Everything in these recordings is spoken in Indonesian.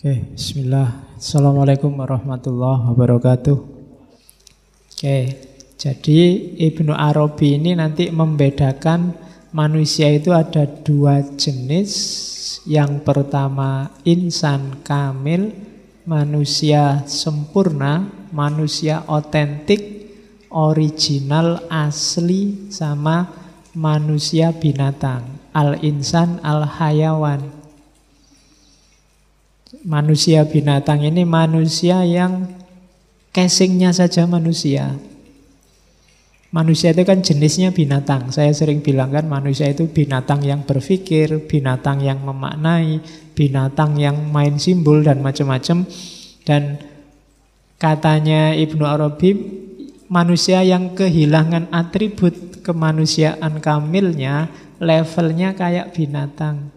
Oke, bismillah. Assalamualaikum warahmatullahi wabarakatuh. Oke, jadi Ibnu Arabi ini nanti membedakan manusia itu ada dua jenis. Yang pertama insan kamil, manusia sempurna, manusia otentik, original, asli, sama manusia binatang. Al-insan, al-hayawan. Manusia binatang ini manusia yang casingnya saja manusia. Manusia itu kan jenisnya binatang. Saya sering bilang kan manusia itu binatang yang berpikir, binatang yang memaknai, binatang yang main simbol dan macam-macam. Dan katanya Ibnu Arabi, manusia yang kehilangan atribut kemanusiaan kamilnya, levelnya kayak binatang.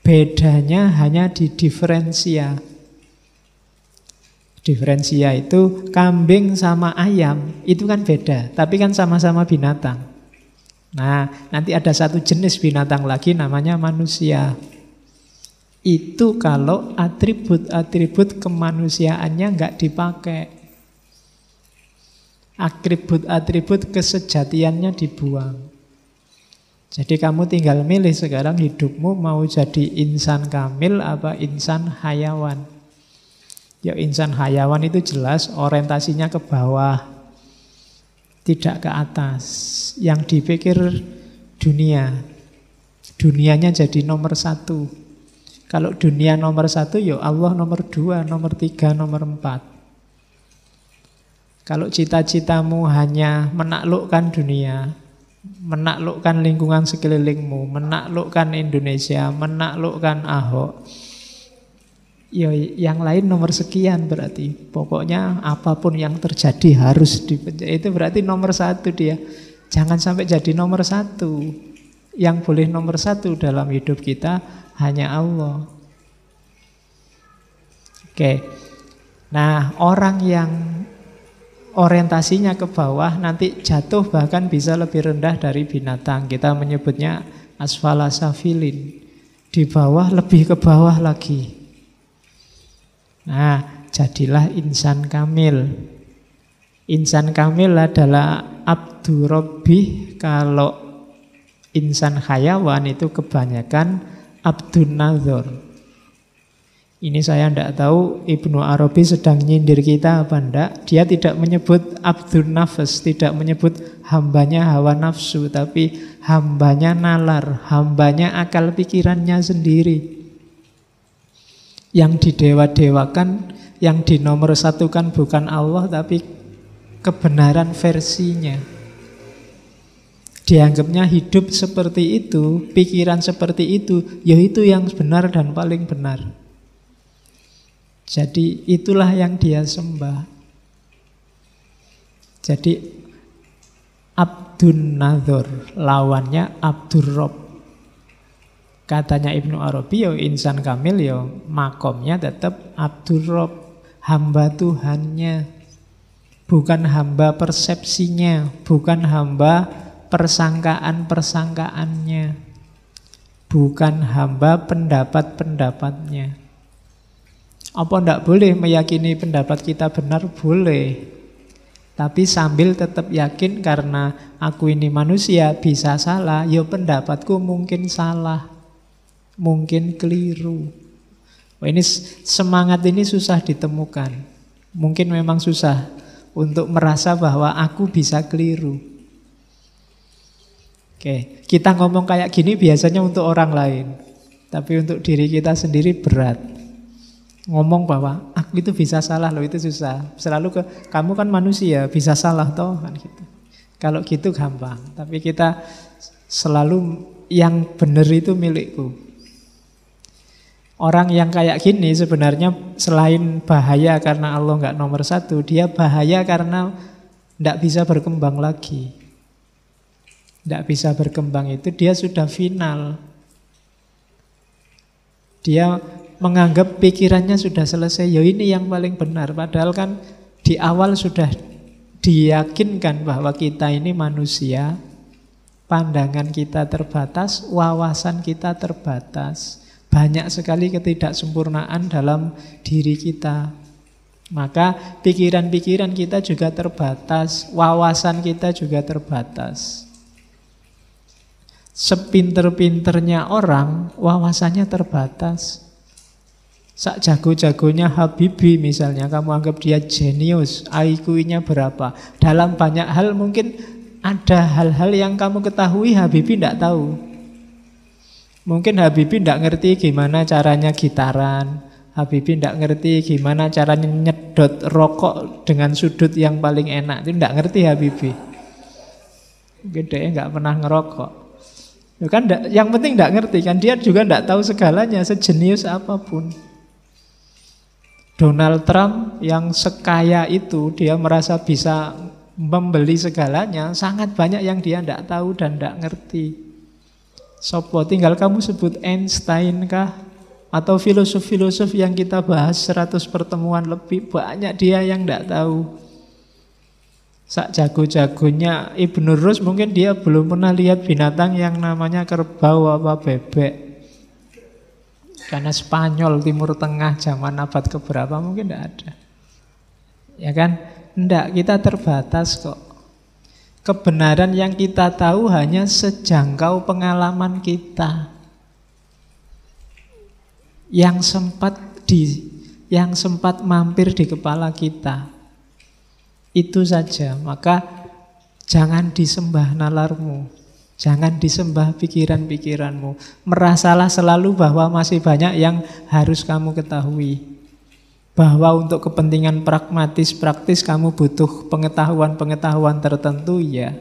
Bedanya hanya di diferensia. Diferensia itu kambing sama ayam, itu kan beda, tapi kan sama-sama binatang. Nah, nanti ada satu jenis binatang lagi namanya manusia. Itu kalau atribut-atribut kemanusiaannya nggak dipakai. Atribut-atribut kesejatiannya dibuang. Jadi kamu tinggal milih sekarang hidupmu mau jadi insan kamil apa insan hayawan. Ya insan hayawan itu jelas orientasinya ke bawah, tidak ke atas. Yang dipikir dunia, dunianya jadi nomor satu. Kalau dunia nomor satu, ya Allah nomor dua, nomor tiga, nomor empat. Kalau cita-citamu hanya menaklukkan dunia, menaklukkan lingkungan sekelilingmu, menaklukkan Indonesia, menaklukkan Ahok, ya yang lain nomor sekian berarti. Pokoknya apapun yang terjadi harus dipenjara. Itu berarti nomor satu dia. Jangan sampai jadi nomor satu. Yang boleh nomor satu dalam hidup kita hanya Allah. Oke. Nah, orang yang orientasinya ke bawah nanti jatuh bahkan bisa lebih rendah dari binatang. Kita menyebutnya asfala safilin. Di bawah lebih ke bawah lagi. Nah, jadilah insan kamil. Insan kamil adalah abdu rabbih. Kalau insan hayawan itu kebanyakan abdun nazar. Ini saya tidak tahu Ibnu Arabi sedang nyindir kita apa enggak. Dia tidak menyebut abdun nafas, tidak menyebut hambanya hawa nafsu, tapi hambanya nalar, hambanya akal pikirannya sendiri. Yang didewa-dewakan, yang dinomorsatukan bukan Allah, tapi kebenaran versinya. Dianggapnya hidup seperti itu, pikiran seperti itu, yaitu yang benar dan paling benar. Jadi itulah yang dia sembah. Jadi abdun nazar, lawannya abdur rob. Katanya Ibnu Arabi, ya insan kamil ya makomnya tetap abdur rob, hamba Tuhannya. Bukan hamba persepsinya, bukan hamba persangkaan-persangkaannya, bukan hamba pendapat-pendapatnya. Apa tidak boleh meyakini pendapat kita benar? Boleh. Tapi sambil tetap yakin karena aku ini manusia bisa salah, ya pendapatku mungkin salah, mungkin keliru. Wah, ini semangat ini susah ditemukan. Mungkin memang susah untuk merasa bahwa aku bisa keliru. Oke, kita ngomong kayak gini biasanya untuk orang lain. Tapi untuk diri kita sendiri berat. Ngomong bahwa aku itu bisa salah loh, itu susah. Selalu kamu kan manusia, bisa salah toh kan gitu. Kalau gitu gampang. Tapi kita selalu yang benar itu milikku. Orang yang kayak gini sebenarnya selain bahaya karena Allah nggak nomor satu, dia bahaya karena nggak bisa berkembang lagi. Nggak bisa berkembang itu dia sudah final. Dia menganggap pikirannya sudah selesai, ya ini yang paling benar. Padahal kan di awal sudah diyakinkan bahwa kita ini manusia, pandangan kita terbatas, wawasan kita terbatas. Banyak sekali ketidaksempurnaan dalam diri kita. Maka pikiran-pikiran kita juga terbatas, wawasan kita juga terbatas. Sepinter-pinternya orang, wawasannya terbatas. Sak jago-jagonya Habibie misalnya, kamu anggap dia jenius, IQ-nya berapa. Dalam banyak hal mungkin ada hal-hal yang kamu ketahui Habibie tidak tahu. Mungkin Habibie tidak ngerti gimana caranya gitaran, Habibie tidak ngerti gimana caranya nyedot rokok dengan sudut yang paling enak. Itu tidak ngerti Habibie. Mungkin dia nggak pernah ngerokok. Kan yang penting tidak ngerti kan, dia juga tidak tahu segalanya, sejenius apapun. Donald Trump yang sekaya itu, dia merasa bisa membeli segalanya, sangat banyak yang dia tidak tahu dan tidak ngerti. Sopo, tinggal kamu sebut Einstein kah? Atau filosof-filosof yang kita bahas 100 pertemuan lebih, banyak dia yang tidak tahu. Sak jago-jagonya Ibnu Rus mungkin dia belum pernah lihat binatang yang namanya kerbau apa bebek. Karena Spanyol, Timur Tengah, zaman abad keberapa mungkin tidak ada. Ya kan? Tidak, kita terbatas kok. Kebenaran yang kita tahu hanya sejangkau pengalaman kita. Yang sempat mampir di kepala kita. Itu saja. Maka jangan disembah nalarmu, jangan disembah pikiran-pikiranmu. Merasalah selalu bahwa masih banyak yang harus kamu ketahui. Bahwa untuk kepentingan pragmatis, praktis kamu butuh pengetahuan-pengetahuan tertentu, ya.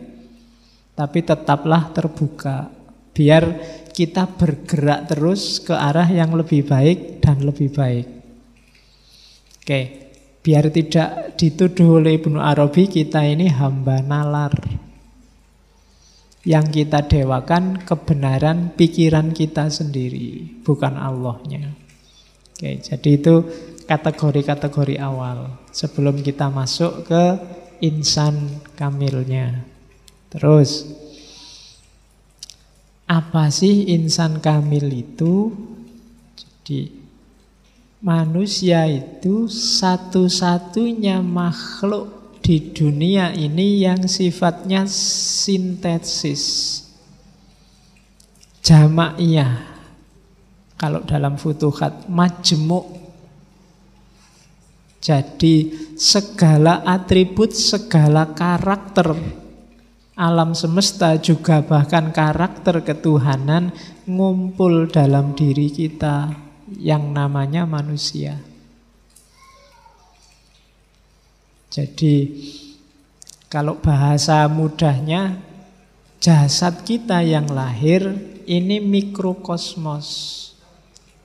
Tapi tetaplah terbuka. Biar kita bergerak terus ke arah yang lebih baik dan lebih baik. Oke. Biar tidak dituduh oleh Ibnu Arabi kita ini hamba nalar. Yang kita dewakan kebenaran pikiran kita sendiri, bukan Allahnya. Oke, jadi itu kategori-kategori awal sebelum kita masuk ke insan kamilnya. Terus, apa sih insan kamil itu? Jadi manusia itu satu-satunya makhluk di dunia ini yang sifatnya sintesis, jamaiyah. Kalau dalam Futuhat, majmuk. Jadi segala atribut, segala karakter alam semesta, juga bahkan karakter ketuhanan ngumpul dalam diri kita yang namanya manusia. Jadi kalau bahasa mudahnya, jasad kita yang lahir ini mikrokosmos.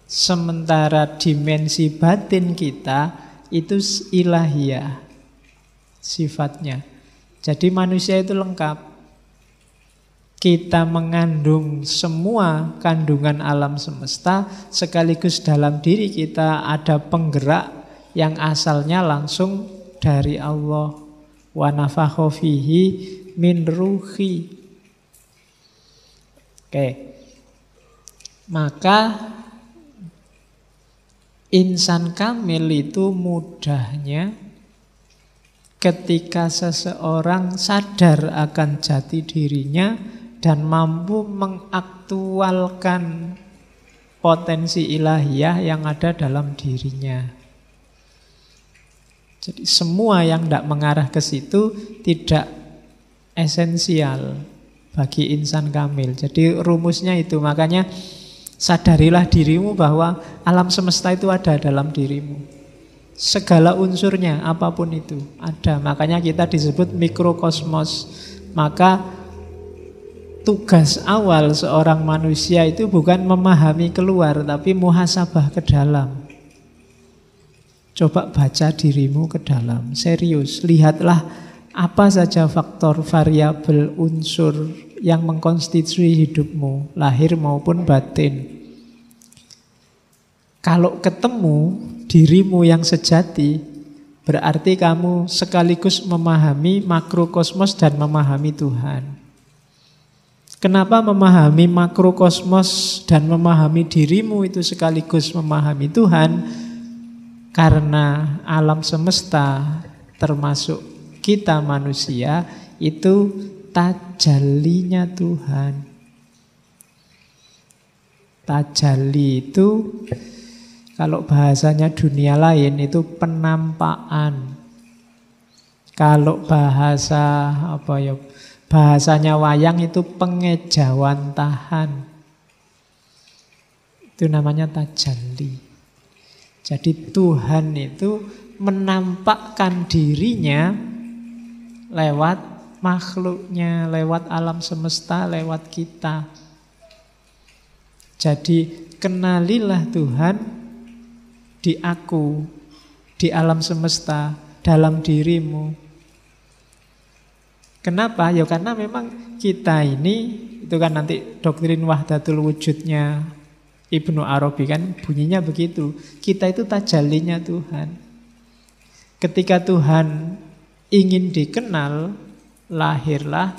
Sementara dimensi batin kita itu ilahiyah sifatnya. Jadi manusia itu lengkap. Kita mengandung semua kandungan alam semesta, sekaligus dalam diri kita ada penggerak yang asalnya langsung dari Allah. Wa nafakha fihi min ruhi. Oke. Maka insan kamil itu mudahnya ketika seseorang sadar akan jati dirinya dan mampu mengaktualkan potensi ilahiyah yang ada dalam dirinya. Jadi semua yang tidak mengarah ke situ tidak esensial bagi insan kamil. Jadi rumusnya itu, makanya sadarilah dirimu bahwa alam semesta itu ada dalam dirimu. Segala unsurnya, apapun itu, ada. Makanya kita disebut mikrokosmos. Maka tugas awal seorang manusia itu bukan memahami keluar, tapi muhasabah ke dalam. Coba baca dirimu ke dalam, serius. Lihatlah apa saja faktor, variabel, unsur yang mengkonstitusi hidupmu, lahir maupun batin. Kalau ketemu dirimu yang sejati, berarti kamu sekaligus memahami makrokosmos dan memahami Tuhan. Kenapa memahami makrokosmos dan memahami dirimu itu sekaligus memahami Tuhan? Karena alam semesta termasuk kita manusia itu tajallinya Tuhan. Tajalli itu kalau bahasanya dunia lain itu penampakan. Kalau bahasanya wayang itu pengejawantahan. Itu namanya tajalli. Jadi Tuhan itu menampakkan dirinya lewat makhluknya, lewat alam semesta, lewat kita. Jadi kenalilah Tuhan di aku, di alam semesta, dalam dirimu. Kenapa? Ya karena memang kita ini, itu kan nanti doktrin wahdatul wujudnya Ibnu Arabi kan bunyinya begitu. Kita itu tajallinya Tuhan. Ketika Tuhan ingin dikenal, lahirlah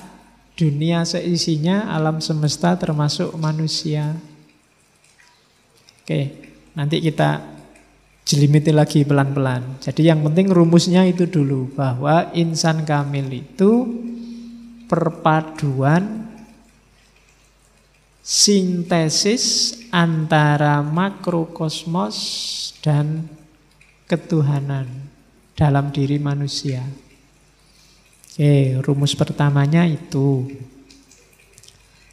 dunia seisinya, alam semesta termasuk manusia. Oke, nanti kita jelimiti lagi pelan-pelan. Jadi yang penting rumusnya itu dulu, bahwa insan kamil itu perpaduan sintesis antara makrokosmos dan ketuhanan dalam diri manusia. Oke, rumus pertamanya itu.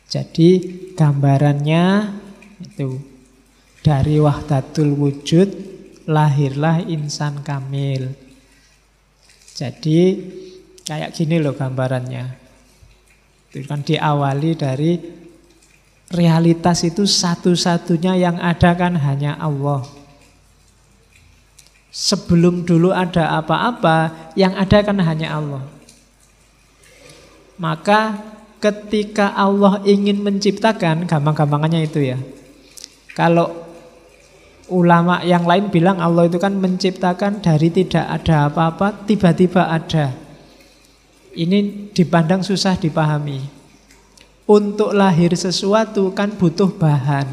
Jadi gambarannya itu dari wahdatul wujud lahirlah insan kamil. Jadi kayak gini loh gambarannya. Itu kan diawali dari realitas itu satu-satunya yang ada kan hanya Allah. Sebelum dulu ada apa-apa, yang ada kan hanya Allah. Maka ketika Allah ingin menciptakan, gampang-gampangannya itu ya. Kalau ulama yang lain bilang Allah itu kan menciptakan dari tidak ada apa-apa, tiba-tiba ada. Ini dipandang susah dipahami. Untuk lahir sesuatu kan butuh bahan.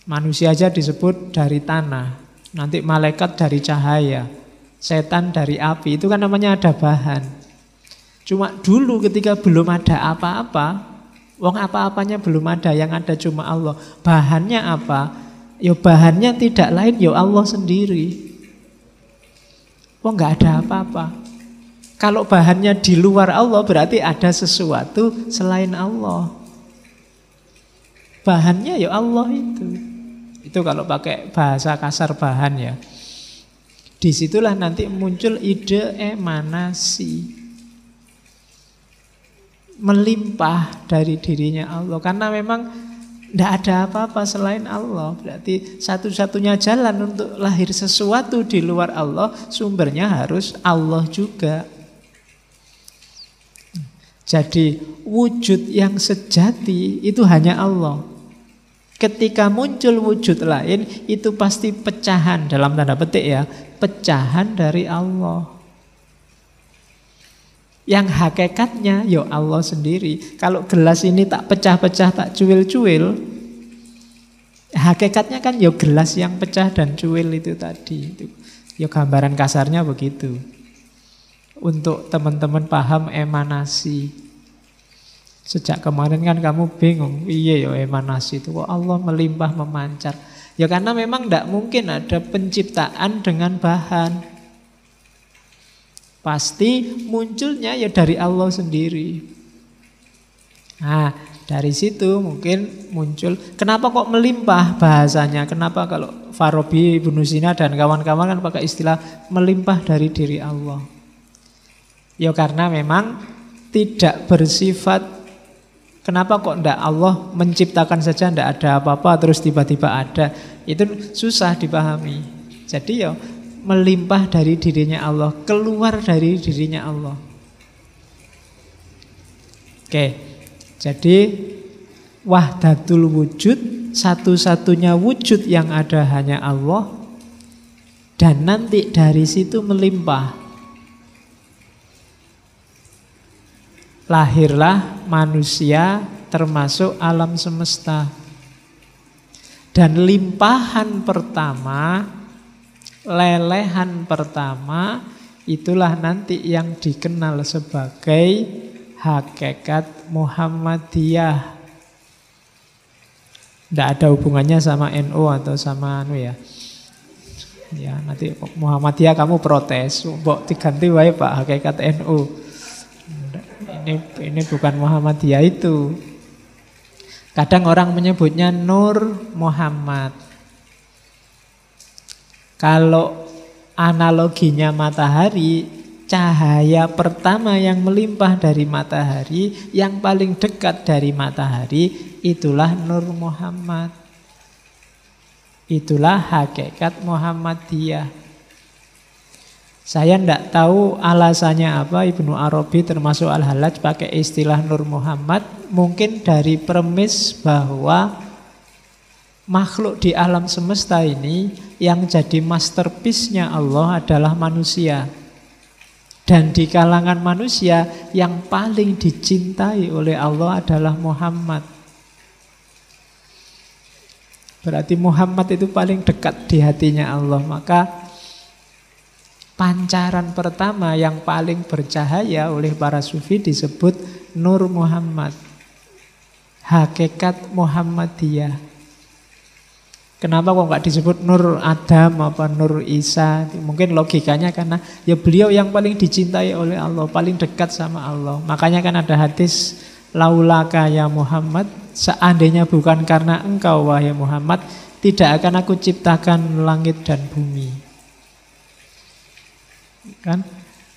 Manusia aja disebut dari tanah, nanti malaikat dari cahaya, setan dari api, itu kan namanya ada bahan. Cuma dulu ketika belum ada apa-apa, wong apa-apanya belum ada, yang ada cuma Allah. Bahannya apa? Ya bahannya tidak lain, ya Allah sendiri. Wong nggak ada apa-apa. Kalau bahannya di luar Allah berarti ada sesuatu selain Allah. Bahannya ya Allah itu. Itu kalau pakai bahasa kasar bahan ya. Disitulah nanti muncul ide emanasi. Melimpah dari dirinya Allah. Karena memang tidak ada apa-apa selain Allah. Berarti satu-satunya jalan untuk lahir sesuatu di luar Allah, sumbernya harus Allah juga. Jadi wujud yang sejati itu hanya Allah. Ketika muncul wujud lain, itu pasti pecahan, dalam tanda petik ya, pecahan dari Allah. Yang hakikatnya ya Allah sendiri. Kalau gelas ini tak pecah-pecah, tak cuil-cuil, hakikatnya kan ya gelas yang pecah dan cuil itu tadi. Itu ya gambaran kasarnya begitu. Untuk teman-teman paham emanasi. Sejak kemarin kan kamu bingung, iya ya emanasi itu kok Allah melimpah memancar. Ya karena memang tidak mungkin ada penciptaan dengan bahan. Pasti munculnya ya dari Allah sendiri. Nah, dari situ mungkin muncul, kenapa kok melimpah bahasanya? Kenapa kalau Farabi, Ibnu Sina dan kawan-kawan kan pakai istilah melimpah dari diri Allah? Ya karena memang tidak bersifat. Kenapa kok ndak Allah menciptakan saja ndak ada apa-apa terus tiba-tiba ada? Itu susah dipahami. Jadi ya melimpah dari dirinya Allah, keluar dari dirinya Allah. Oke. Jadi wahdatul wujud, satu-satunya wujud yang ada hanya Allah. Dan nanti dari situ melimpah. lahirlah manusia termasuk alam semesta. Dan limpahan pertama, lelehan pertama, itulah nanti yang dikenal sebagai hakikat Muhammadiyah. Tidak ada hubungannya sama NU atau sama ya. Ya, nanti Muhammadiyah kamu protes, mbok diganti wae Pak hakikat NU. Ini bukan Muhammadiyah itu. Kadang orang menyebutnya Nur Muhammad. Kalau analoginya matahari, cahaya pertama yang melimpah dari matahari, yang paling dekat dari matahari, itulah Nur Muhammad. Itulah hakikat Muhammadiyah. Saya tidak tahu alasannya apa Ibnu Arabi termasuk Al-Hallaj pakai istilah Nur Muhammad. Mungkin dari premis bahwa makhluk di alam semesta ini yang jadi masterpiece-nya Allah adalah manusia. Dan di kalangan manusia yang paling dicintai oleh Allah adalah Muhammad. Berarti Muhammad itu paling dekat di hatinya Allah. Maka pancaran pertama yang paling bercahaya oleh para sufi disebut Nur Muhammad. Hakikat Muhammadiyah. Kenapa kok nggak disebut Nur Adam apa Nur Isa? Mungkin logikanya karena ya beliau yang paling dicintai oleh Allah, paling dekat sama Allah. Makanya kan ada hadis laulaka ya Muhammad, seandainya bukan karena engkau wahai Muhammad, tidak akan aku ciptakan langit dan bumi. Kan?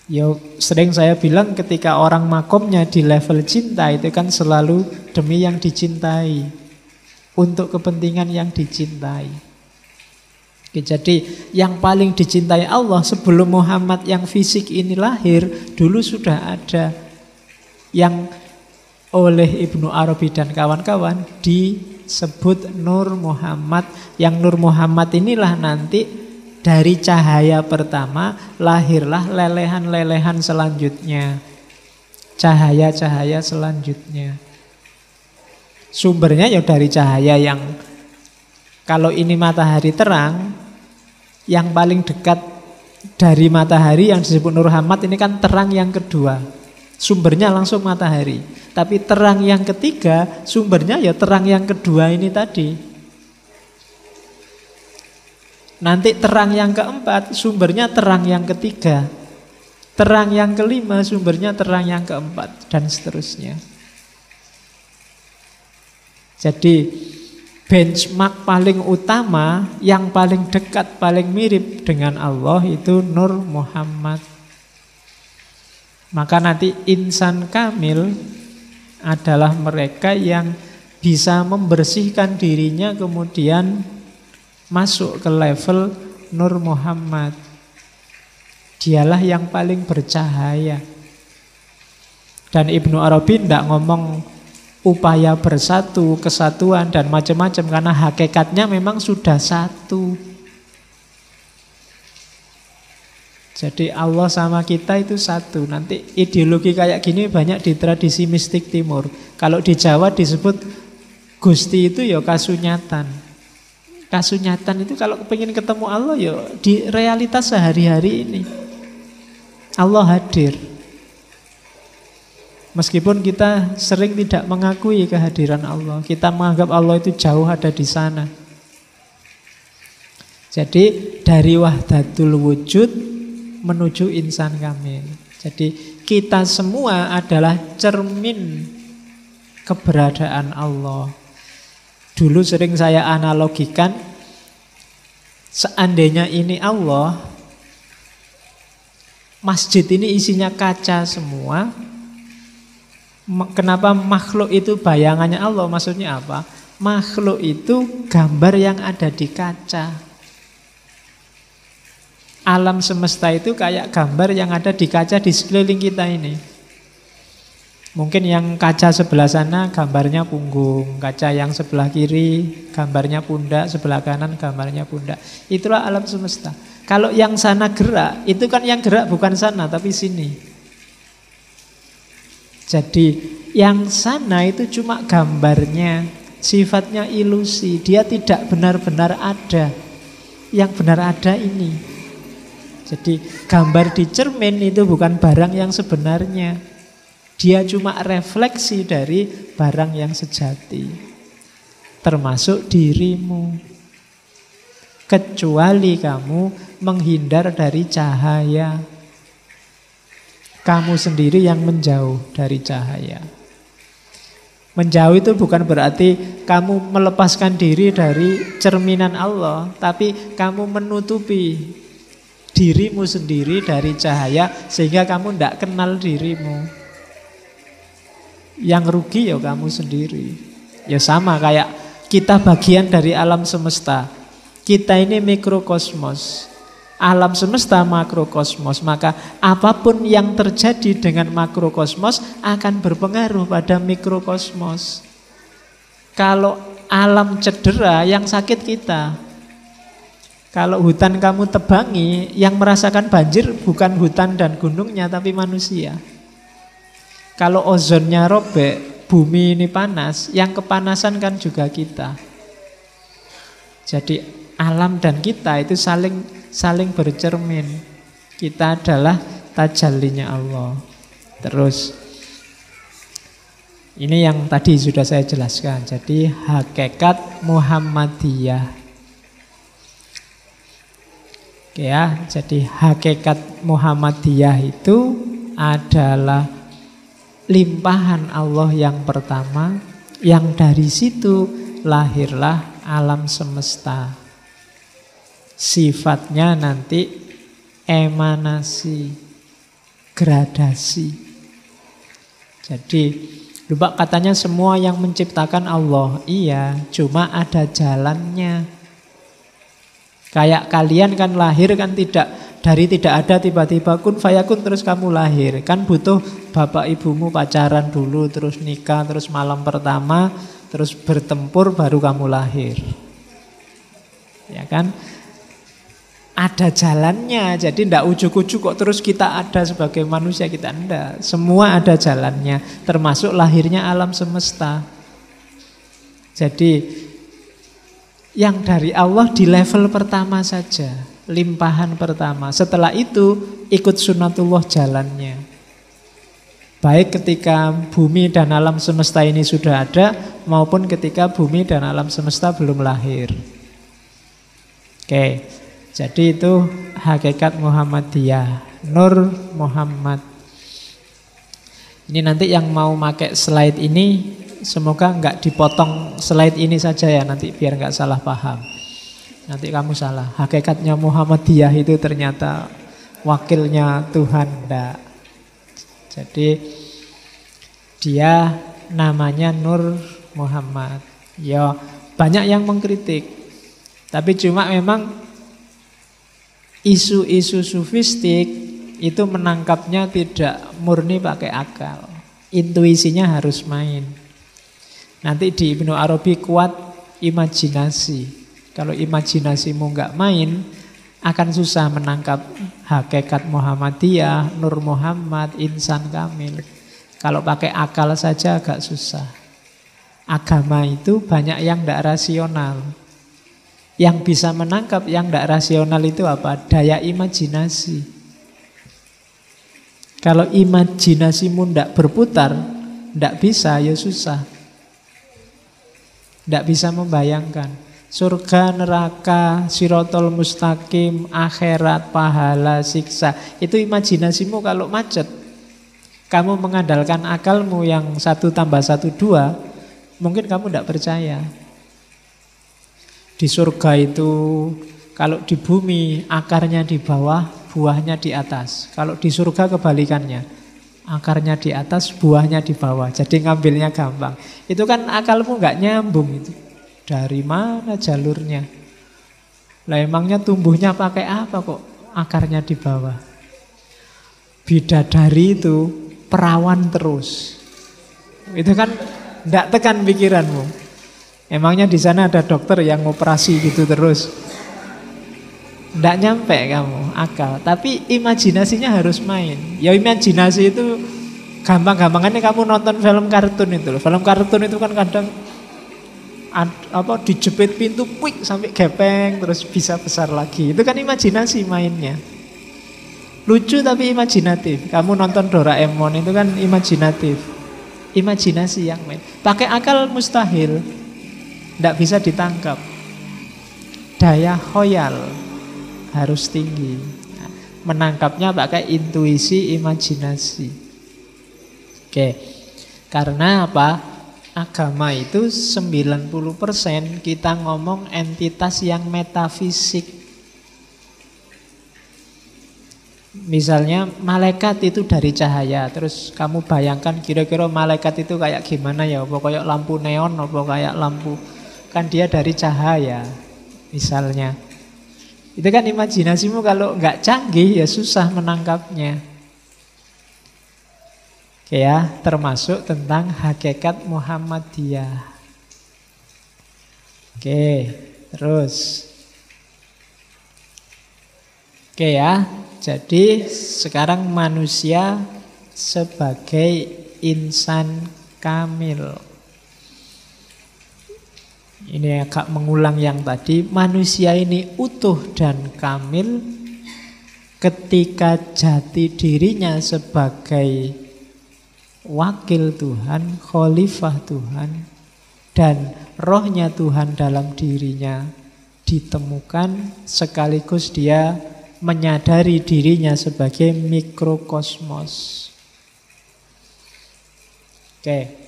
Ya sering saya bilang ketika orang makomnya di level cinta itu kan selalu demi yang dicintai, untuk kepentingan yang dicintai. Oke, jadi yang paling dicintai Allah sebelum Muhammad yang fisik ini lahir, dulu sudah ada yang oleh Ibnu Arabi dan kawan-kawan disebut Nur Muhammad. Yang Nur Muhammad inilah nanti dari cahaya pertama lahirlah lelehan-lelehan selanjutnya, cahaya-cahaya selanjutnya. Sumbernya ya dari cahaya yang kalau ini matahari terang, yang paling dekat dari matahari yang disebut Nur Muhammad ini kan terang yang kedua. Sumbernya langsung matahari. Tapi terang yang ketiga, sumbernya ya terang yang kedua ini tadi. Nanti terang yang keempat, sumbernya terang yang ketiga. Terang yang kelima, sumbernya terang yang keempat. Dan seterusnya. Jadi benchmark paling utama, yang paling dekat, paling mirip dengan Allah itu Nur Muhammad. Maka nanti insan kamil adalah mereka yang bisa membersihkan dirinya kemudian masuk ke level Nur Muhammad. Dialah yang paling bercahaya. Dan Ibnu Arabi tidak ngomong upaya bersatu, kesatuan dan macam-macam, karena hakikatnya memang sudah satu. Jadi Allah sama kita itu satu. Nanti ideologi kayak gini banyak di tradisi mistik timur. Kalau di Jawa disebut Gusti itu ya kasunyatan. Kasunyatan itu kalau pengen ketemu Allah ya di realitas sehari-hari ini. Allah hadir. Meskipun kita sering tidak mengakui kehadiran Allah, kita menganggap Allah itu jauh ada di sana. Jadi dari wahdatul wujud menuju insan kamil. Jadi kita semua adalah cermin keberadaan Allah. Dulu sering saya analogikan, seandainya ini Allah, masjid ini isinya kaca semua. Kenapa makhluk itu bayangannya Allah? Maksudnya apa? Makhluk itu gambar yang ada di kaca. Alam semesta itu kayak gambar yang ada di kaca di sekeliling kita ini. Mungkin yang kaca sebelah sana gambarnya punggung, kaca yang sebelah kiri gambarnya pundak, sebelah kanan gambarnya pundak. Itulah alam semesta. Kalau yang sana gerak, itu kan yang gerak bukan sana tapi sini. Jadi yang sana itu cuma gambarnya, sifatnya ilusi. Dia tidak benar-benar ada. Yang benar ada ini. Jadi gambar di cermin itu bukan barang yang sebenarnya. Dia cuma refleksi dari barang yang sejati. Termasuk dirimu. Kecuali kamu menghindar dari cahaya. Kamu sendiri yang menjauh dari cahaya. Menjauh itu bukan berarti kamu melepaskan diri dari cerminan Allah, tapi kamu menutupi dirimu sendiri dari cahaya sehingga kamu tidak kenal dirimu. Yang rugi ya kamu sendiri. Ya sama kayak kita bagian dari alam semesta. Kita ini mikrokosmos. Alam semesta makrokosmos, maka apapun yang terjadi dengan makrokosmos akan berpengaruh pada mikrokosmos. Kalau alam cedera, yang sakit kita. Kalau hutan kamu tebangi, yang merasakan banjir bukan hutan dan gunungnya, tapi manusia. Kalau ozonnya robek, bumi ini panas, yang kepanasan kan juga kita. Jadi alam dan kita itu saling bercermin. Kita adalah tajallinya Allah. Terus ini yang tadi sudah saya jelaskan. Jadi hakikat Muhammadiyah. Oke ya, jadi hakikat Muhammadiyah itu adalah limpahan Allah yang pertama, yang dari situ lahirlah alam semesta. Sifatnya nanti emanasi, gradasi. Jadi lupa katanya semua yang menciptakan Allah. Iya, cuma ada jalannya. Kayak kalian kan lahir kan dari tidak ada tiba-tiba kun fayakun terus kamu lahir. Kan butuh bapak ibumu pacaran dulu, terus nikah, terus malam pertama, terus bertempur baru kamu lahir. Ya kan? Ada jalannya, jadi tidak ujuk-ujuk kok terus kita ada sebagai manusia, kita enggak. Semua ada jalannya, termasuk lahirnya alam semesta. Jadi yang dari Allah di level pertama saja, limpahan pertama. Setelah itu ikut sunatullah jalannya. Baik ketika bumi dan alam semesta ini sudah ada, maupun ketika bumi dan alam semesta belum lahir. Oke, jadi itu hakikat Muhammadiyah, Nur Muhammad. Ini nanti yang mau pakai slide ini, semoga nggak dipotong slide ini saja ya, nanti biar nggak salah paham. Nanti kamu salah, hakikatnya Muhammadiyah itu ternyata wakilnya Tuhan, enggak. Jadi dia namanya Nur Muhammad. Ya banyak yang mengkritik, tapi cuma memang isu-isu sufistik itu menangkapnya tidak murni pakai akal. Intuisinya harus main. Nanti di Ibnu Arabi kuat imajinasi. Kalau imajinasimu nggak main, akan susah menangkap hakikat Muhammadiyah, Nur Muhammad, insan kamil. Kalau pakai akal saja agak susah. Agama itu banyak yang tidak rasional. Yang bisa menangkap yang tidak rasional itu apa? Daya imajinasi. Kalau imajinasimu tidak berputar, tidak bisa, ya susah. Tidak bisa membayangkan surga, neraka, sirotol mustaqim, akhirat, pahala, siksa. Itu imajinasimu kalau macet. Kamu mengandalkan akalmu yang 1 tambah 1 2, mungkin kamu tidak percaya. Di surga itu kalau di bumi akarnya di bawah, buahnya di atas. Kalau di surga kebalikannya, akarnya di atas, buahnya di bawah. Jadi ngambilnya gampang. Itu kan akalmu nggak nyambung itu. Dari mana jalurnya? Lah emangnya tumbuhnya pakai apa kok akarnya di bawah? Bidadari itu perawan terus. Itu kan nggak tekan pikiranmu. Emangnya di sana ada dokter yang operasi gitu terus? Nggak nyampe kamu akal. Tapi imajinasinya harus main. Ya imajinasi itu Gampang-gampangannya kamu nonton film kartun itu loh. Film kartun itu kan kadang dijepit pintu puik sampai gepeng terus bisa besar lagi. Itu kan imajinasi mainnya. Lucu tapi imajinatif. Kamu nonton Doraemon itu kan imajinatif. Imajinasi yang main. Pakai akal mustahil. Tidak bisa ditangkap. Daya khoyal harus tinggi. Nah, menangkapnya pakai intuisi, imajinasi. Oke. Karena apa? Agama itu 90% kita ngomong entitas yang metafisik. Misalnya malaikat itu dari cahaya. Terus kamu bayangkan kira-kira malaikat itu kayak gimana ya? Apa kayak lampu neon, apa kayak lampu. Kan dia dari cahaya misalnya. Itu kan imajinasimu kalau nggak canggih ya susah menangkapnya. Oke ya, termasuk tentang hakikat Muhammadiyah. Oke, terus. Oke ya, jadi sekarang manusia sebagai insan kamil. Ini agak mengulang yang tadi. Manusia ini utuh dan kamil ketika jati dirinya sebagai wakil Tuhan, khalifah Tuhan, dan rohnya Tuhan dalam dirinya ditemukan, sekaligus dia menyadari dirinya sebagai mikrokosmos. Oke.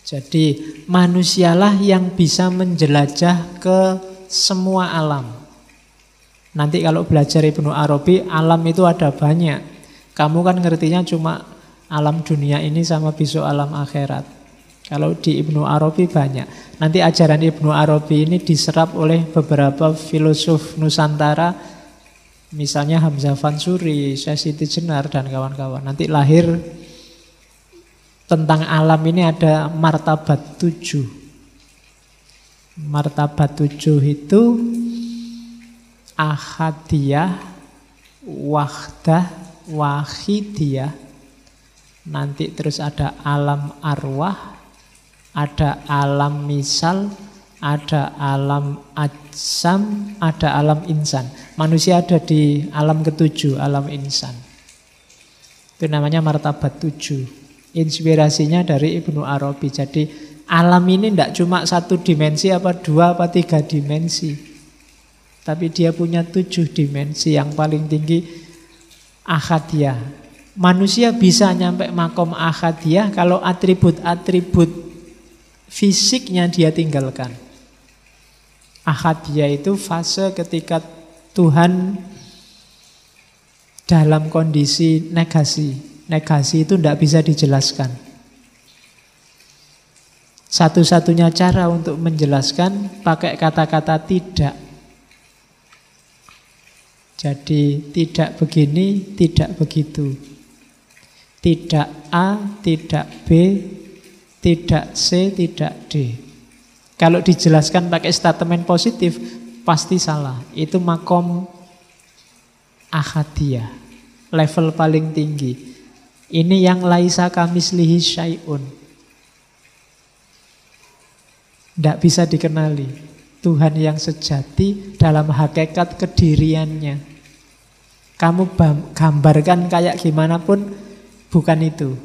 Jadi manusialah yang bisa menjelajah ke semua alam. Nanti kalau belajar Ibnu Arabi, alam itu ada banyak. Kamu kan ngertinya cuma alam dunia ini sama besok alam akhirat. Kalau di Ibnu Arabi banyak. Nanti ajaran Ibnu Arabi ini diserap oleh beberapa filosof Nusantara. Misalnya Hamzah Fansuri, Syekh Siti Jenar dan kawan-kawan. Nanti lahir tentang alam ini ada martabat 7. Martabat 7 itu ahadiyah, wahdah, wahidiyah. Nanti terus ada alam arwah, ada alam misal, ada alam ajsam, ada alam insan. Manusia ada di alam ke-7, alam insan. Itu namanya martabat 7. Inspirasinya dari Ibnu Arabi. Jadi alam ini tidak cuma 1 dimensi, apa 2, apa 3 dimensi. Tapi dia punya 7 dimensi. Yang paling tinggi ahadiyah. Manusia bisa nyampe makom ahadiyah kalau atribut-atribut fisiknya dia tinggalkan. Ahadiyah itu fase ketika Tuhan dalam kondisi negasi. Negasi itu tidak bisa dijelaskan. Satu-satunya cara untuk menjelaskan pakai kata-kata tidak. Jadi tidak begini, tidak begitu. Tidak A, tidak B, tidak C, tidak D. Kalau dijelaskan pakai statement positif, pasti salah. Itu makom ahadiyah, level paling tinggi. Ini yang laisa kamislihi syai'un. Tidak bisa dikenali. Tuhan yang sejati dalam hakikat kediriannya. Kamu gambarkan kayak gimana pun, bukan itu.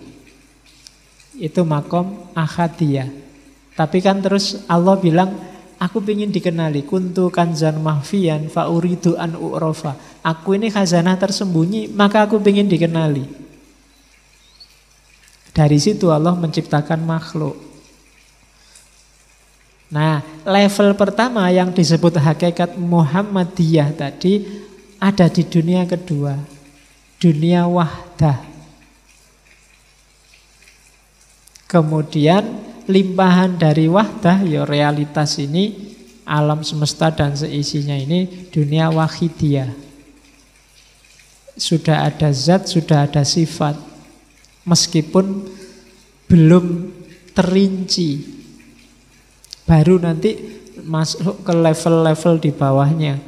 Itu makom ahadiyah. Tapi kan terus Allah bilang, aku ingin dikenali. Kuntu kanzan mahfiyan fa'uridu an u'rofa. Aku ini khazanah tersembunyi, maka aku ingin dikenali. Dari situ Allah menciptakan makhluk. Nah, level pertama yang disebut hakikat Muhammadiyah tadi ada di dunia kedua. Dunia wahdah. Kemudian limpahan dari wahdah, ya realitas ini, alam semesta dan seisinya ini, dunia wahidiyah. Sudah ada zat, sudah ada sifat. Meskipun belum terinci. Baru nanti masuk ke level-level di bawahnya.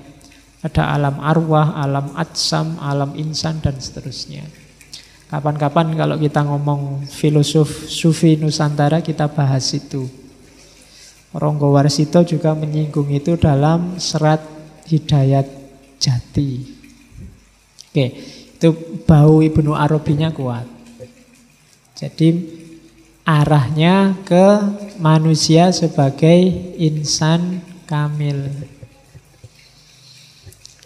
Ada alam arwah, alam atsam, alam insan dan seterusnya. Kapan-kapan kalau kita ngomong filosof Sufi Nusantara kita bahas itu. Ronggo Warsito juga menyinggung itu dalam serat Hidayat Jati. Oke, itu bau Ibnu Arabinya kuat. Jadi arahnya ke manusia sebagai insan kamil.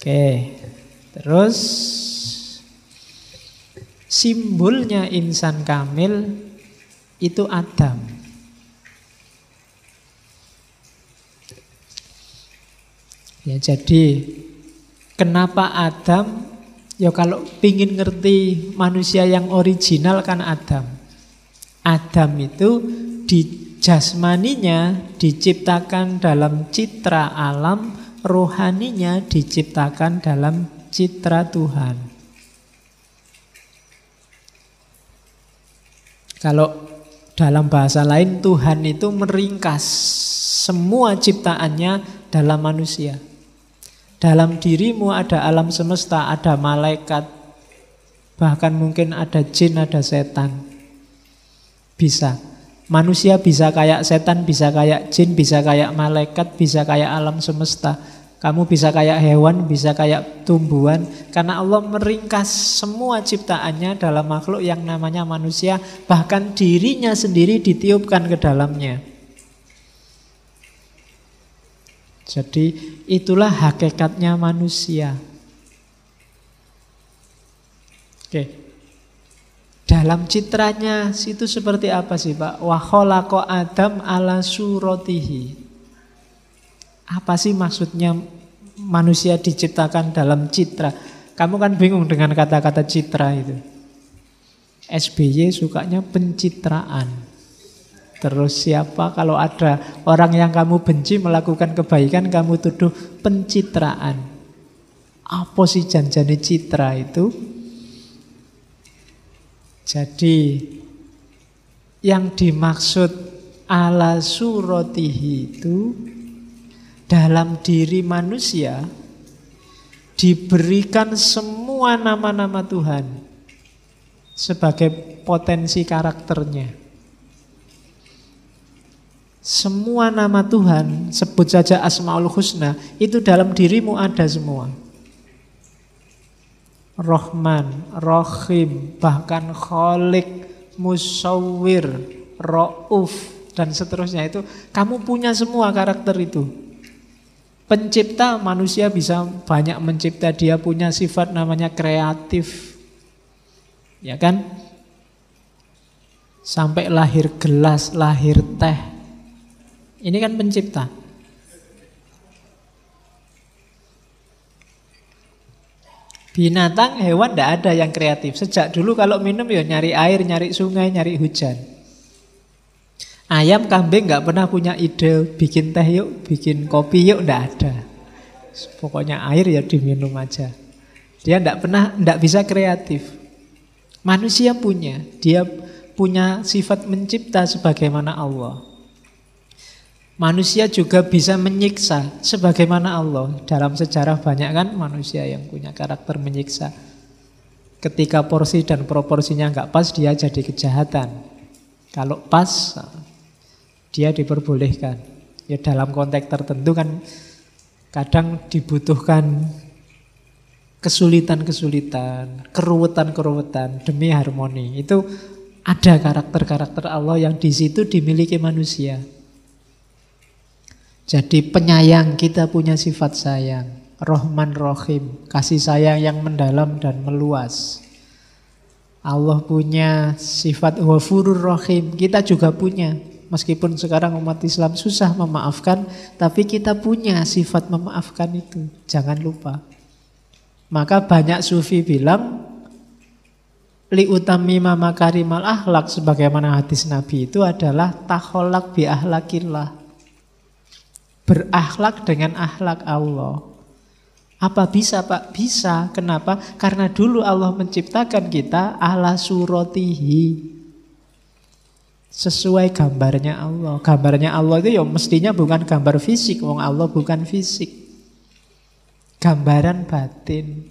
Oke, terus simbolnya insan kamil itu Adam. Ya, jadi kenapa Adam? Ya kalau pingin ngerti manusia yang original kan Adam. Adam itu di jasmaninya diciptakan dalam citra alam, rohaninya diciptakan dalam citra Tuhan. Kalau dalam bahasa lain, Tuhan itu meringkas semua ciptaannya dalam manusia. Dalam dirimu ada alam semesta, ada malaikat, bahkan mungkin ada jin, ada setan. Bisa. Manusia bisa kayak setan, bisa kayak jin, bisa kayak malaikat, bisa kayak alam semesta. Kamu bisa kayak hewan, bisa kayak tumbuhan. Karena Allah meringkas semua ciptaannya dalam makhluk yang namanya manusia. Bahkan dirinya sendiri ditiupkan ke dalamnya. Jadi itulah hakikatnya manusia. Oke. Dalam citranya itu seperti apa sih Pak? Wa khalaqa Adam ala suratihi. Apa sih maksudnya manusia diciptakan dalam citra? Kamu kan bingung dengan kata-kata citra itu. SBY sukanya pencitraan. Terus siapa kalau ada orang yang kamu benci melakukan kebaikan, kamu tuduh pencitraan. Apa sih janjane citra itu? Jadi yang dimaksud ala suratihi itu dalam diri manusia diberikan semua nama-nama Tuhan sebagai potensi karakternya. Semua nama Tuhan, sebut saja Asmaul Husna, itu dalam dirimu ada semua. Rahman, Rahim, bahkan Khalik, Musawwir, Ra'uf, dan seterusnya itu. Kamu punya semua karakter itu. Pencipta, manusia bisa banyak mencipta. Dia punya sifat namanya kreatif. Ya kan? Sampai lahir gelas, lahir teh. Ini kan pencipta. Binatang, hewan tidak ada yang kreatif. Sejak dulu kalau minum ya nyari air, nyari sungai, nyari hujan. Ayam, kambing nggak pernah punya ide bikin teh yuk, bikin kopi yuk, tidak ada. Pokoknya air ya diminum aja. Dia tidak bisa kreatif. Manusia punya, dia punya sifat mencipta sebagaimana Allah. Manusia juga bisa menyiksa sebagaimana Allah. Dalam sejarah banyak kan manusia yang punya karakter menyiksa. Ketika porsi dan proporsinya nggak pas, dia jadi kejahatan. Kalau pas, dia diperbolehkan. Ya dalam konteks tertentu kan kadang dibutuhkan kesulitan-kesulitan, keruwetan-keruwetan demi harmoni. Itu ada karakter-karakter Allah yang di situ dimiliki manusia. Jadi penyayang, kita punya sifat sayang. Rahman Rahim, kasih sayang yang mendalam dan meluas. Allah punya sifat Ghafurur Rahim, kita juga punya. Meskipun sekarang umat Islam susah memaafkan, tapi kita punya sifat memaafkan itu. Jangan lupa. Maka banyak sufi bilang li utamima makarimal akhlak, sebagaimana hadis Nabi itu adalah takholak bi ahlakillah. Berakhlak dengan akhlak Allah. Apa bisa Pak? Bisa. Kenapa? Karena dulu Allah menciptakan kita ala suratihi. Sesuai gambarnya Allah. Gambarnya Allah itu ya mestinya bukan gambar fisik. Wong Allah bukan fisik. Gambaran batin.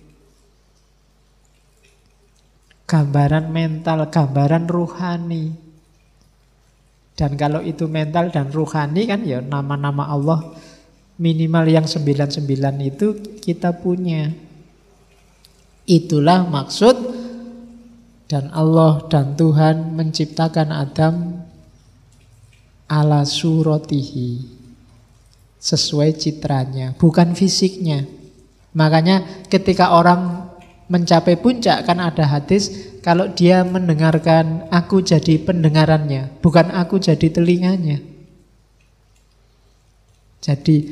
gambaran mental, gambaran ruhani. Dan kalau itu mental dan ruhani kan ya nama-nama Allah minimal yang 99 itu kita punya. Itulah maksud dan Allah dan Tuhan menciptakan Adam ala suratihi, sesuai citranya, bukan fisiknya. Makanya ketika orang mencapai puncak kan ada hadis, kalau dia mendengarkan, aku jadi pendengarannya, bukan aku jadi telinganya. Jadi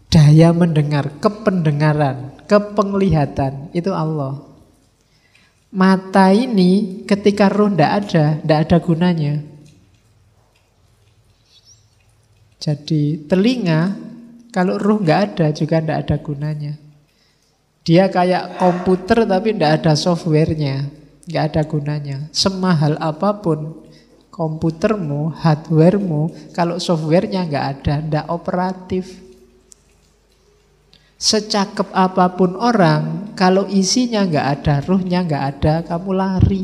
daya mendengar, kependengaran, kepenglihatan itu Allah. Mata ini ketika roh tidak ada gunanya. Jadi telinga kalau roh nggak ada juga tidak ada gunanya. Dia kayak komputer tapi tidak ada softwarenya, nggak ada gunanya. Semahal apapun komputermu, hardwaremu, kalau softwarenya nggak ada, tidak operatif. Secakep apapun orang, kalau isinya nggak ada, ruhnya nggak ada, kamu lari.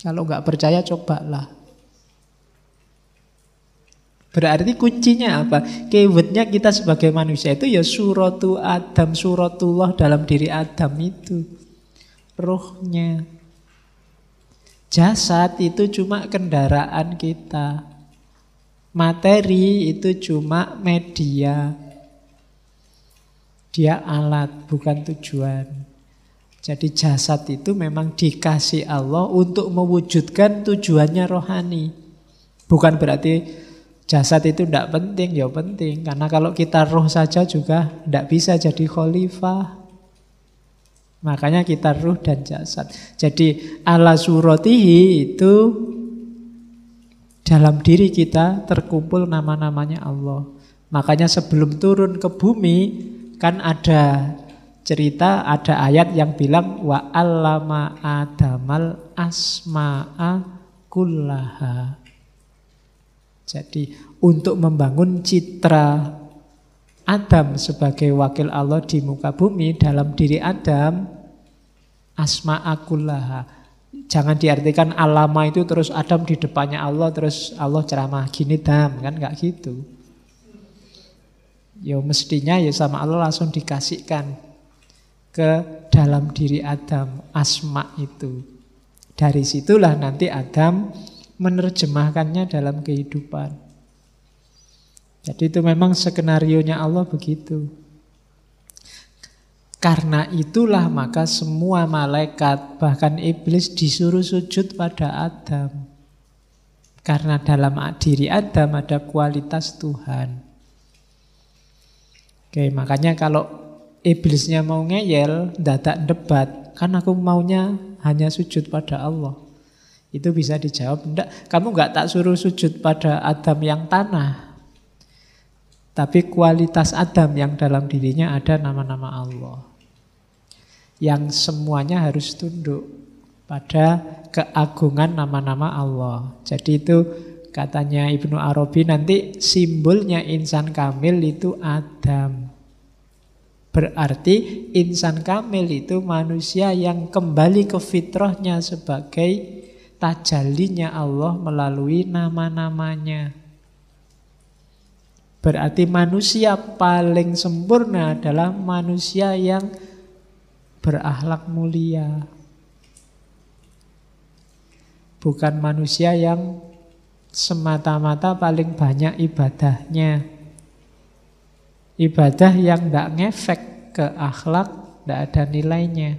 Kalau nggak percaya cobalah. Berarti kuncinya apa? Keywordnya kita sebagai manusia itu ya suratu Adam, suratullah dalam diri Adam itu. Ruhnya. Jasad itu cuma kendaraan kita. Materi itu cuma media. Dia alat, bukan tujuan. Jadi jasad itu memang dikasih Allah untuk mewujudkan tujuannya rohani. Bukan berarti jasad itu tidak penting, ya penting. Karena kalau kita roh saja juga tidak bisa jadi khalifah. Makanya kita ruh dan jasad. Jadi ala suratihi itu dalam diri kita terkumpul nama-namanya Allah. Makanya sebelum turun ke bumi kan ada cerita, ada ayat yang bilang wa 'allama Adamal asma'a kullaha. Jadi untuk membangun citra Adam sebagai wakil Allah di muka bumi, dalam diri Adam asma'a kullaha. Jangan diartikan alama itu terus Adam di depannya Allah, terus Allah ceramah gini Dam, kan nggak gitu. Ya mestinya ya sama Allah langsung dikasihkan ke dalam diri Adam asma itu. Dari situlah nanti Adam menerjemahkannya dalam kehidupan. Jadi itu memang skenarionya Allah begitu. Karena itulah maka semua malaikat bahkan iblis disuruh sujud pada Adam. Karena dalam diri Adam ada kualitas Tuhan. Oke, makanya kalau iblisnya mau ngeyel, dadak debat, kan aku maunya hanya sujud pada Allah. Itu bisa dijawab, enggak, kamu enggak tak suruh sujud pada Adam yang tanah. Tapi kualitas Adam yang dalam dirinya ada nama-nama Allah. Yang semuanya harus tunduk pada keagungan nama-nama Allah. Jadi itu katanya Ibnu Arabi nanti simbolnya insan kamil itu Adam. Berarti insan kamil itu manusia yang kembali ke fitrahnya sebagai tajallinya Allah melalui nama-namanya. Berarti manusia paling sempurna adalah manusia yang berakhlak mulia. Bukan manusia yang semata-mata paling banyak ibadahnya. Ibadah yang tidak ngefek ke akhlak, tidak ada nilainya.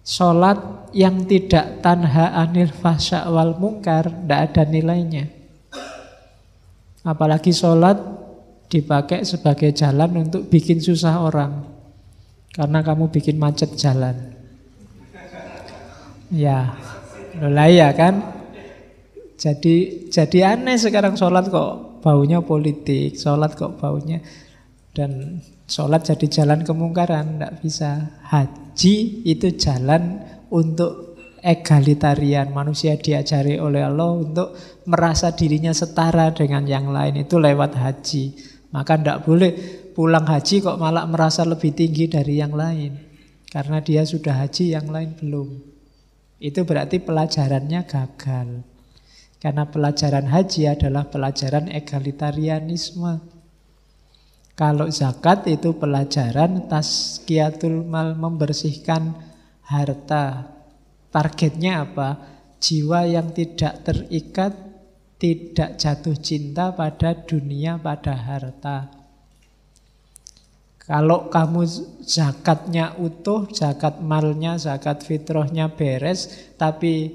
Sholat yang tidak tanha anil fahsya wal mungkar, tidak ada nilainya. Apalagi sholat dipakai sebagai jalan untuk bikin susah orang. Karena kamu bikin macet jalan. Ya, lah ya kan? Jadi aneh sekarang sholat kok baunya politik, sholat kok baunya, dan sholat jadi jalan kemungkaran, tidak bisa. Haji itu jalan untuk egalitarian, manusia diajari oleh Allah untuk merasa dirinya setara dengan yang lain, itu lewat haji. Maka tidak boleh pulang haji kok malah merasa lebih tinggi dari yang lain. Karena dia sudah haji, yang lain belum. Itu berarti pelajarannya gagal. Karena pelajaran haji adalah pelajaran egalitarianisme. Kalau zakat itu pelajaran tazkiyatul mal, membersihkan harta. Targetnya apa? Jiwa yang tidak terikat, tidak jatuh cinta pada dunia, pada harta. Kalau kamu zakatnya utuh, zakat malnya, zakat fitrahnya beres, tapi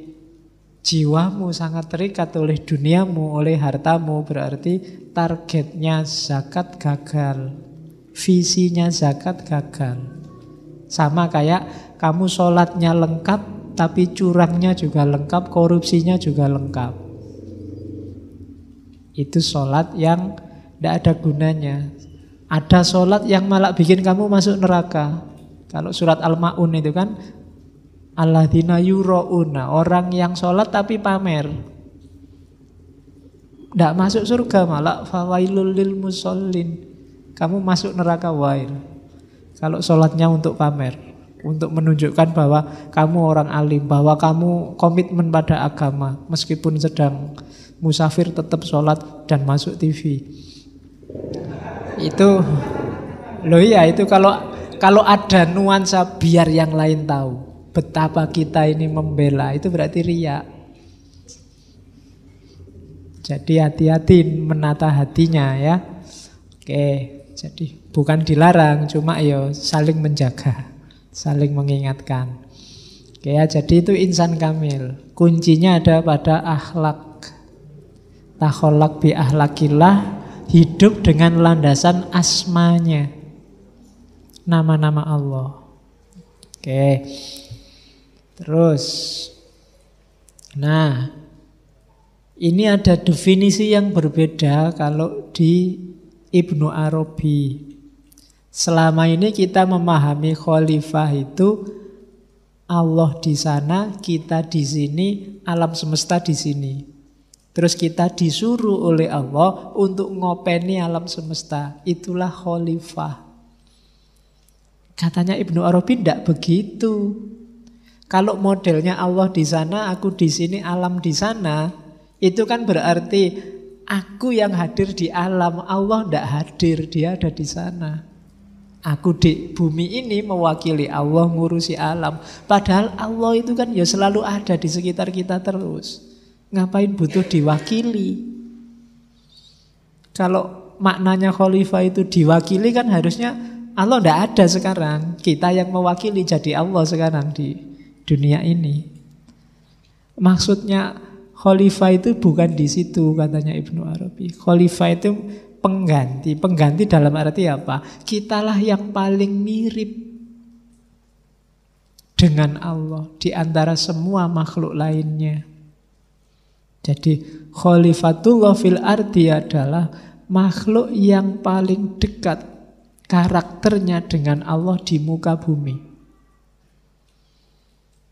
jiwamu sangat terikat oleh duniamu, oleh hartamu, berarti targetnya zakat gagal. Visinya zakat gagal. Sama kayak kamu sholatnya lengkap, tapi curangnya juga lengkap, korupsinya juga lengkap. Itu sholat yang tidak ada gunanya. Ada sholat yang malah bikin kamu masuk neraka. Kalau surat Al-Ma'un itu kan, alladzina yura'una, orang yang sholat tapi pamer. Tidak masuk surga, malah fawailul lil musallin. Kamu masuk neraka wail. Kalau sholatnya untuk pamer, untuk menunjukkan bahwa kamu orang alim, bahwa kamu komitmen pada agama, meskipun sedang musafir tetap sholat dan masuk TV. Itu loh ya, itu kalau ada nuansa biar yang lain tahu betapa kita ini membela, itu berarti riya. Jadi hati-hati menata hatinya ya. Oke, jadi bukan dilarang, cuma ya saling menjaga, saling mengingatkan. Oke ya, jadi itu insan kamil. Kuncinya ada pada akhlak. Takholak bi akhlakillah, hidup dengan landasan asmanya, nama-nama Allah. Oke. Terus, nah, ini ada definisi yang berbeda kalau di Ibnu Arabi. Selama ini kita memahami khalifah itu Allah di sana, kita di sini, alam semesta di sini. Terus kita disuruh oleh Allah untuk ngopeni alam semesta. Itulah khalifah. Katanya Ibnu Arabi tidak begitu. Kalau modelnya Allah di sana, aku di sini, alam di sana, itu kan berarti aku yang hadir di alam, Allah tidak hadir, dia ada di sana. Aku di bumi ini mewakili Allah, ngurusi alam. Padahal Allah itu kan ya selalu ada di sekitar kita terus. Ngapain butuh diwakili? Kalau maknanya khalifah itu diwakili, kan harusnya Allah tidak ada sekarang. Kita yang mewakili jadi Allah sekarang di dunia ini. Maksudnya khalifah itu bukan di situ, katanya Ibnu Arabi. Khalifah itu pengganti. Pengganti dalam arti apa? Kitalah yang paling mirip dengan Allah di antara semua makhluk lainnya. Jadi khalifatullah fil ardi adalah makhluk yang paling dekat karakternya dengan Allah di muka bumi.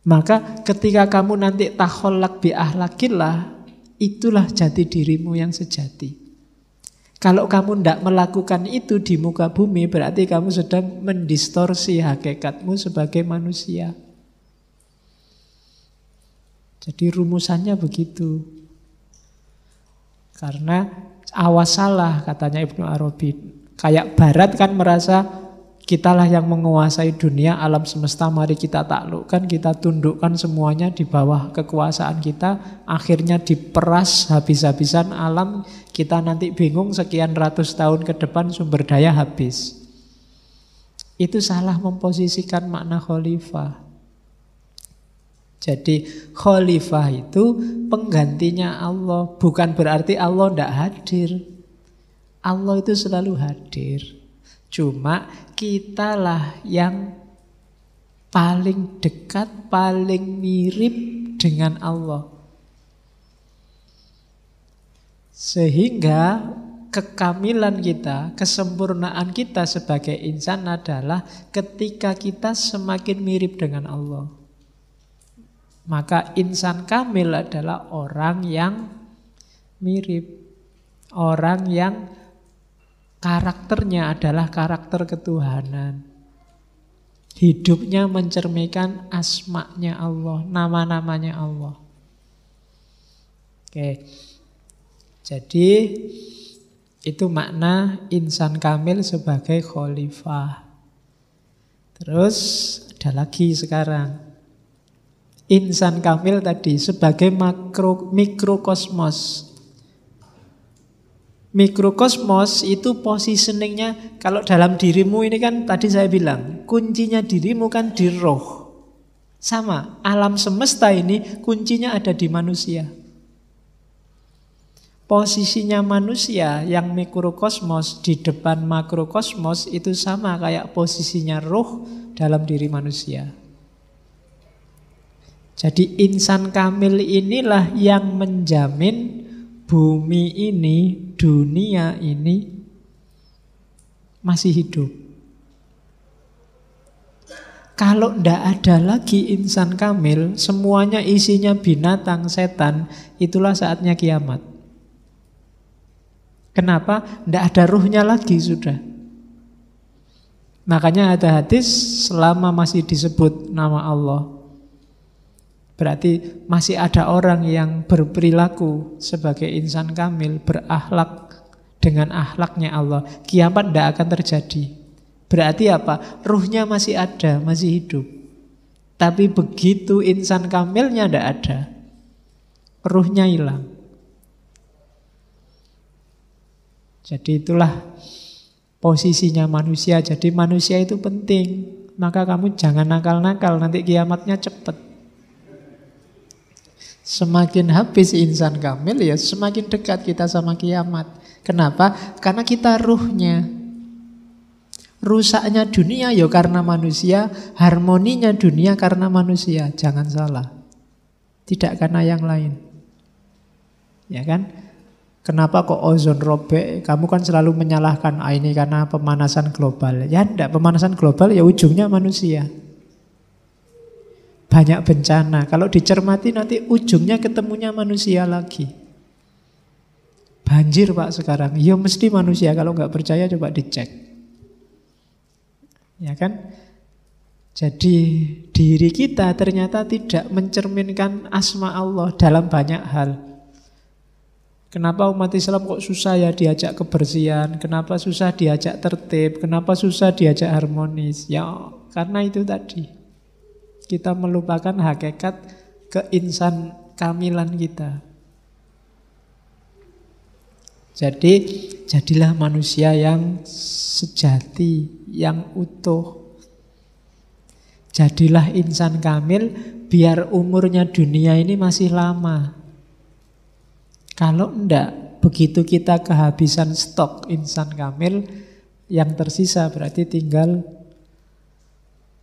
Maka ketika kamu nanti takholak bi ahlakillah, itulah jati dirimu yang sejati. Kalau kamu tidak melakukan itu di muka bumi, berarti kamu sedang mendistorsi hakikatmu sebagai manusia. Jadi rumusannya begitu. Karena awas salah, katanya Ibnu Arabi. Kayak Barat kan merasa kitalah yang menguasai dunia, alam semesta, mari kita taklukkan, kita tundukkan semuanya di bawah kekuasaan kita. Akhirnya diperas habis-habisan alam, kita nanti bingung sekian ratus tahun ke depan sumber daya habis. Itu salah memposisikan makna khalifah. Jadi khalifah itu penggantinya Allah. Bukan berarti Allah tidak hadir. Allah itu selalu hadir. Cuma kitalah yang paling dekat, paling mirip dengan Allah. Sehingga kekamilan kita, kesempurnaan kita sebagai insan adalah ketika kita semakin mirip dengan Allah. Maka insan kamil adalah orang yang mirip, orang yang karakternya adalah karakter ketuhanan. Hidupnya mencerminkan asma-Nya Allah, nama-namanya Allah. Oke. Jadi itu makna insan kamil sebagai khalifah. Terus ada lagi sekarang. Insan kamil tadi sebagai mikrokosmos. Mikrokosmos itu positioningnya, kalau dalam dirimu ini kan tadi saya bilang, kuncinya dirimu kan di roh. Sama, alam semesta ini kuncinya ada di manusia. Posisinya manusia yang mikrokosmos di depan makrokosmos itu sama kayak posisinya roh dalam diri manusia. Jadi insan kamil inilah yang menjamin bumi ini, dunia ini masih hidup. Kalau tidak ada lagi insan kamil, semuanya isinya binatang, setan, itulah saatnya kiamat. Kenapa? Tidak ada ruhnya lagi sudah. Makanya ada hadis, selama masih disebut nama Allah, berarti masih ada orang yang berperilaku sebagai insan kamil, berakhlak dengan akhlaknya Allah. Kiamat tidak akan terjadi. Berarti apa? Ruhnya masih ada, masih hidup. Tapi begitu insan kamilnya tidak ada, ruhnya hilang. Jadi itulah posisinya manusia. Jadi manusia itu penting. Maka kamu jangan nakal-nakal, nanti kiamatnya cepat. Semakin habis insan kamil, ya semakin dekat kita sama kiamat. Kenapa? Karena kita ruhnya. Rusaknya dunia ya karena manusia, harmoninya dunia karena manusia. Jangan salah. Tidak karena yang lain. Ya kan? Kenapa kok ozon robek? Kamu kan selalu menyalahkan, ini karena pemanasan global. Ya enggak, pemanasan global ya ujungnya manusia. Banyak bencana. Kalau dicermati nanti ujungnya ketemunya manusia lagi. Banjir Pak sekarang. Ya mesti manusia. Kalau nggak percaya coba dicek. Ya kan? Jadi diri kita ternyata tidak mencerminkan asma Allah dalam banyak hal. Kenapa umat Islam kok susah ya diajak kebersihan? Kenapa susah diajak tertib? Kenapa susah diajak harmonis? Ya karena itu tadi. Kita melupakan hakikat keinsan kamilan kita. Jadi jadilah manusia yang sejati, yang utuh. Jadilah insan kamil biar umurnya dunia ini masih lama. Kalau enggak, begitu kita kehabisan stok insan kamil, yang tersisa berarti tinggal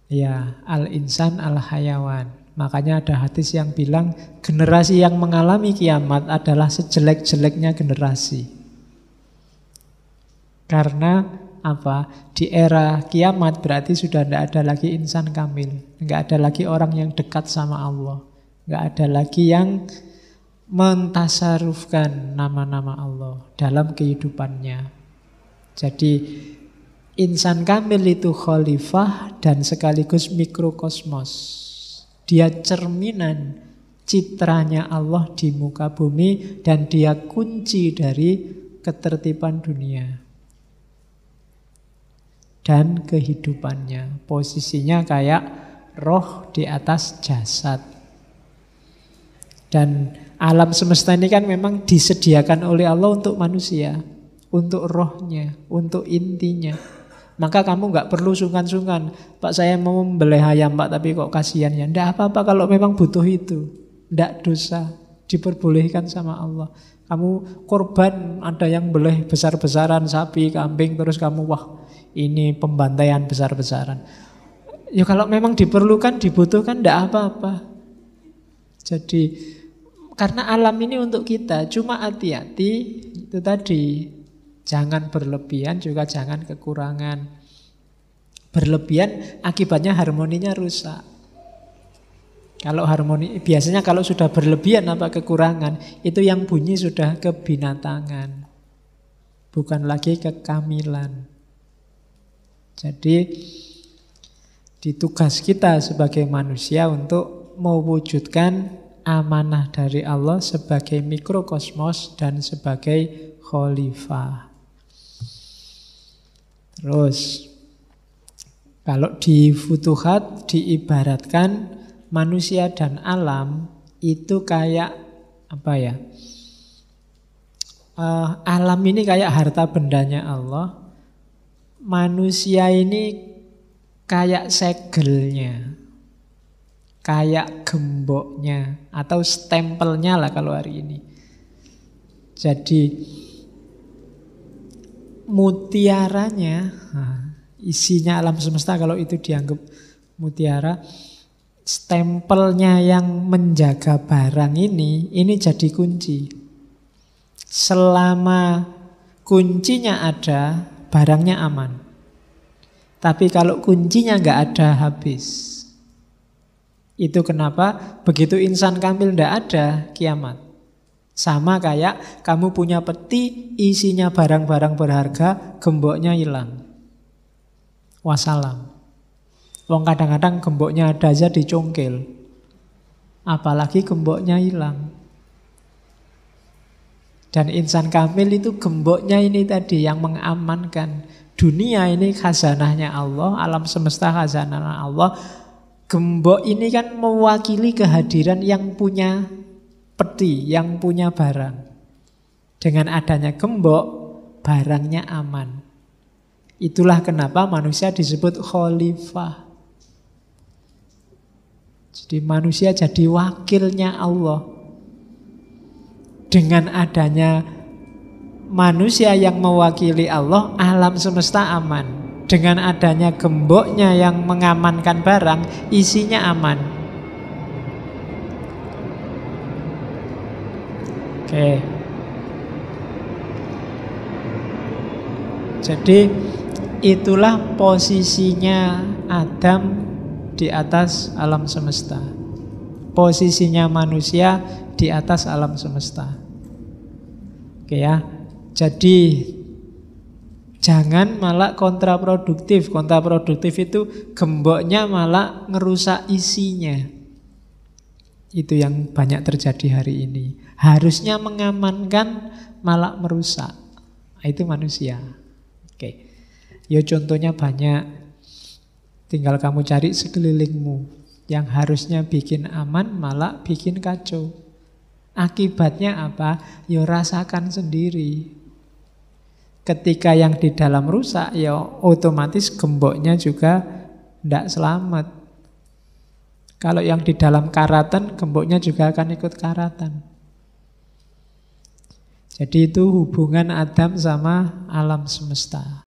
ya al-insan al-hayawan. Makanya ada hadis yang bilang generasi yang mengalami kiamat adalah sejelek-jeleknya generasi. Karena apa? Di era kiamat berarti sudah tidak ada lagi insan kamil. Enggak ada lagi orang yang dekat sama Allah. Enggak ada lagi yang mentasarufkan nama-nama Allah dalam kehidupannya. Jadi insan kamil itu khalifah dan sekaligus mikrokosmos. Dia cerminan citranya Allah di muka bumi dan dia kunci dari ketertiban dunia dan kehidupannya. Posisinya kayak roh di atas jasad. Dan alam semesta ini kan memang disediakan oleh Allah untuk manusia, untuk rohnya, untuk intinya. Maka kamu nggak perlu sungkan-sungkan, Pak saya mau membelih ayam Pak, tapi kok kasihan ya. Nggak apa-apa kalau memang butuh itu. Nggak dosa, diperbolehkan sama Allah. Kamu korban, ada yang beleh besar-besaran sapi, kambing, terus kamu wah ini pembantaian besar-besaran. Ya kalau memang diperlukan, dibutuhkan, nggak apa-apa. Jadi karena alam ini untuk kita, cuma hati-hati itu tadi, jangan berlebihan juga jangan kekurangan. Berlebihan akibatnya harmoninya rusak. Kalau harmoni, biasanya kalau sudah berlebihan apa kekurangan, itu yang bunyi sudah kebinatangan, bukan lagi kekamilan. Jadi Di tugas kita sebagai manusia untuk mewujudkan amanah dari Allah sebagai mikrokosmos dan sebagai khalifah. Terus, kalau di Futuhat diibaratkan manusia dan alam itu kayak apa ya? Alam ini kayak harta bendanya Allah. Manusia ini kayak segelnya, kayak gemboknya, atau stempelnya lah kalau hari ini. Jadi mutiaranya, isinya alam semesta kalau itu dianggap mutiara, stempelnya yang menjaga barang ini jadi kunci. Selama kuncinya ada, barangnya aman. Tapi kalau kuncinya nggak ada, habis. Itu kenapa begitu insan kamil nggak ada, kiamat. Sama kayak kamu punya peti, isinya barang-barang berharga, gemboknya hilang. Wassalam. Wong kadang-kadang gemboknya ada aja dicongkel. Apalagi gemboknya hilang. Dan insan kamil itu gemboknya ini tadi yang mengamankan. Dunia ini khazanahnya Allah, alam semesta khazanah Allah. Gembok ini kan mewakili kehadiran yang punya peti, yang punya barang. Dengan adanya gembok, barangnya aman. Itulah kenapa manusia disebut khalifah. Jadi manusia jadi wakilnya Allah. Dengan adanya manusia yang mewakili Allah, alam semesta aman. Dengan adanya gemboknya yang mengamankan barang, isinya aman. Oke. Jadi itulah posisinya Adam di atas alam semesta. Posisinya manusia di atas alam semesta. Oke ya. Jadi jangan malah kontraproduktif. Kontraproduktif itu gemboknya malah ngerusak isinya. Itu yang banyak terjadi hari ini. Harusnya mengamankan malah merusak. Itu manusia. Oke. Ya contohnya banyak. Tinggal kamu cari sekelilingmu. Yang harusnya bikin aman malah bikin kacau. Akibatnya apa? Ya rasakan sendiri. Ketika yang di dalam rusak, ya otomatis gemboknya juga tidak selamat. Kalau yang di dalam karatan, gemboknya juga akan ikut karatan. Jadi itu hubungan Adam sama alam semesta.